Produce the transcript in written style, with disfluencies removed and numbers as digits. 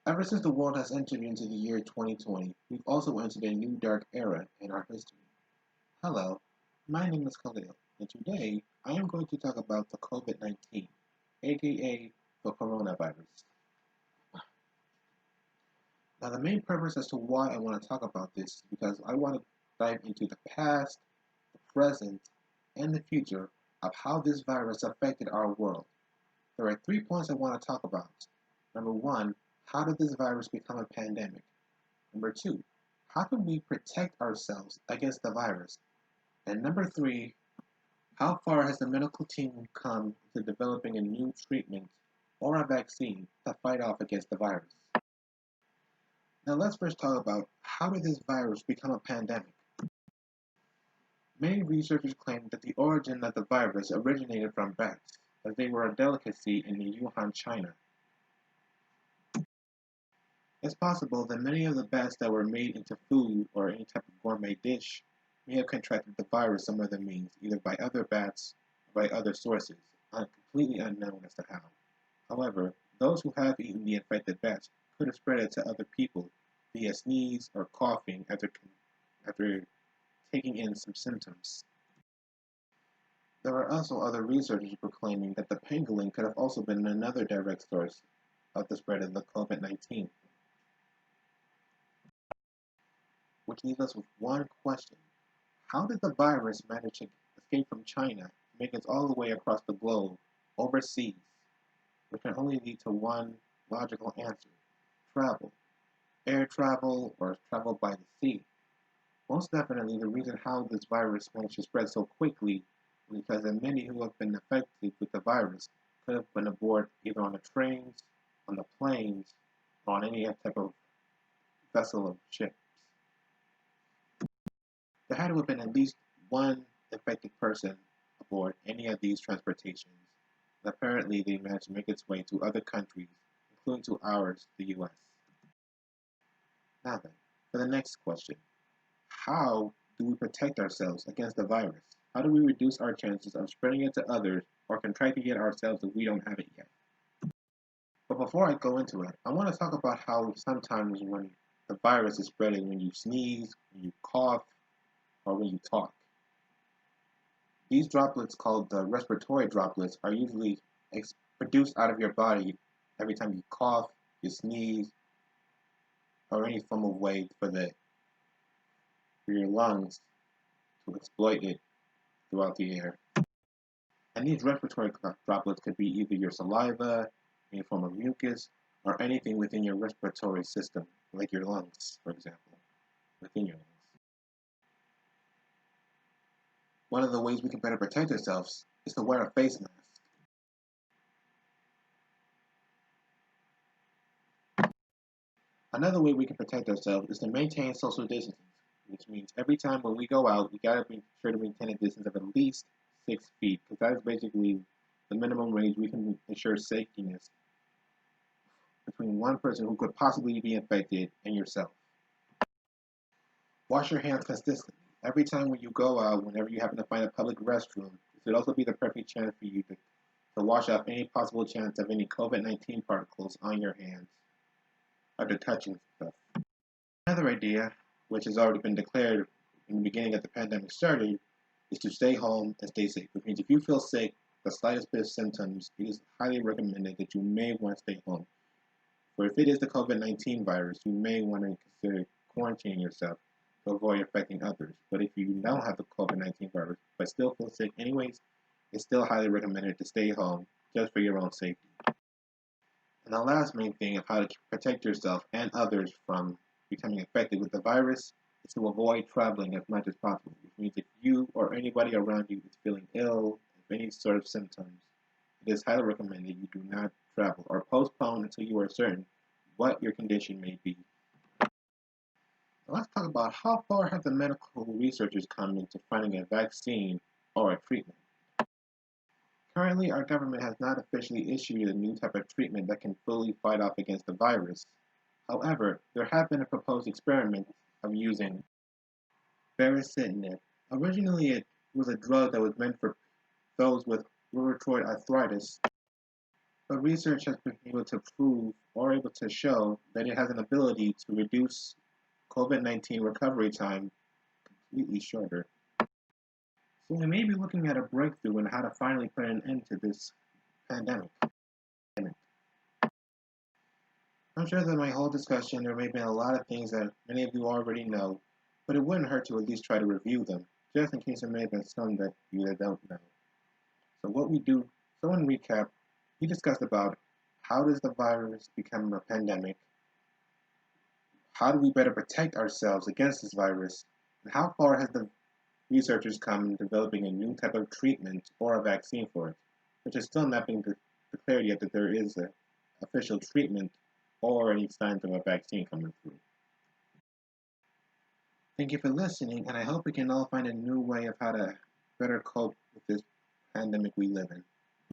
Ever since the world has entered into the year 2020, we've also entered a new dark era in our history. Hello, my name is Khalil, and today I am going to talk about the COVID-19, aka the coronavirus. Now, the main purpose as to why I want to talk about this is because I want to dive into the past, the present, and the future of how this virus affected our world. There are 3 points I want to talk about. Number one, how did this virus become a pandemic? Number two, how can we protect ourselves against the virus? And number three, how far has the medical team come to developing a new treatment or a vaccine to fight off against the virus? Now let's first talk about how did this virus become a pandemic? Many researchers claim that the origin of the virus originated from bats, as they were a delicacy in Wuhan, China. It's possible that many of the bats that were made into food or any type of gourmet dish may have contracted the virus some other means, either by other bats or by other sources, completely unknown as to how. However, those who have eaten the infected bats could have spread it to other people via sneeze or coughing after taking in some symptoms. There are also other researchers proclaiming that the pangolin could have also been another direct source of the spread of the COVID-19. Which leaves us with one question. How did the virus manage to escape from China and make it all the way across the globe, overseas? Which can only lead to one logical answer. Travel. Air travel or travel by the sea. Most definitely the reason how this virus managed to spread so quickly is because the many who have been affected with the virus could have been aboard either on the trains, on the planes, or on any type of vessel of ships. There had to have been at least one infected person aboard any of these transportations, and apparently they managed to make its way to other countries, including to ours, the US. Now then, for the next question. How do we protect ourselves against the virus? How do we reduce our chances of spreading it to others or contracting it ourselves if we don't have it yet? But before I go into it, I want to talk about how sometimes when the virus is spreading, when you sneeze, when you cough, or when you talk. These droplets, called the respiratory droplets, are usually produced out of your body every time you cough, you sneeze, or any form of way for your lungs to exploit it throughout the air. And these respiratory droplets could be either your saliva, any form of mucus, or anything within your respiratory system, like your lungs, for example, within your lungs. One of the ways we can better protect ourselves is to wear a face mask. Another way we can protect ourselves is to maintain social distancing, which means every time when we go out, we gotta be sure to maintain a distance of at least 6 feet, because that is basically the minimum range we can ensure safetyness between one person who could possibly be infected and yourself. Wash your hands consistently. Every time when you go out, whenever you happen to find a public restroom, this would also be the perfect chance for you to wash off any possible chance of any COVID-19 particles on your hands after touching stuff. Another idea, which has already been declared in the beginning of the pandemic started, is to stay home and stay safe. Which means if you feel sick, the slightest bit of symptoms, it is highly recommended that you may want to stay home. For if it is the COVID-19 virus, you may want to consider quarantining yourself to avoid affecting others. But if you don't have the COVID-19 virus, but still feel sick anyways, it's still highly recommended to stay home just for your own safety. And the last main thing of how to protect yourself and others from becoming infected with the virus is to avoid traveling as much as possible, which means if you or anybody around you is feeling ill, with any sort of symptoms, it is highly recommended you do not travel or postpone until you are certain what your condition may be. Now let's talk about how far have the medical researchers come into finding a vaccine or a treatment. Currently, our government has not officially issued a new type of treatment that can fully fight off against the virus. However, there have been a proposed experiment of using baricitinib. Originally, it was a drug that was meant for those with rheumatoid arthritis, but research has been able to prove or able to show that it has an ability to reduce COVID-19 recovery time completely shorter. So we may be looking at a breakthrough in how to finally put an end to this pandemic. I'm sure that my whole discussion there may have been a lot of things that many of you already know, but it wouldn't hurt to at least try to review them, just in case there may have been some that you don't know. So what we do, so in recap, we discussed about how does the virus become a pandemic, how do we better protect ourselves against this virus, and how far has the researchers come in developing a new type of treatment or a vaccine for it, which is still not being declared yet that there is an official treatment or any signs of a vaccine coming through. Thank you for listening, and I hope we can all find a new way of how to better cope with this pandemic we live in.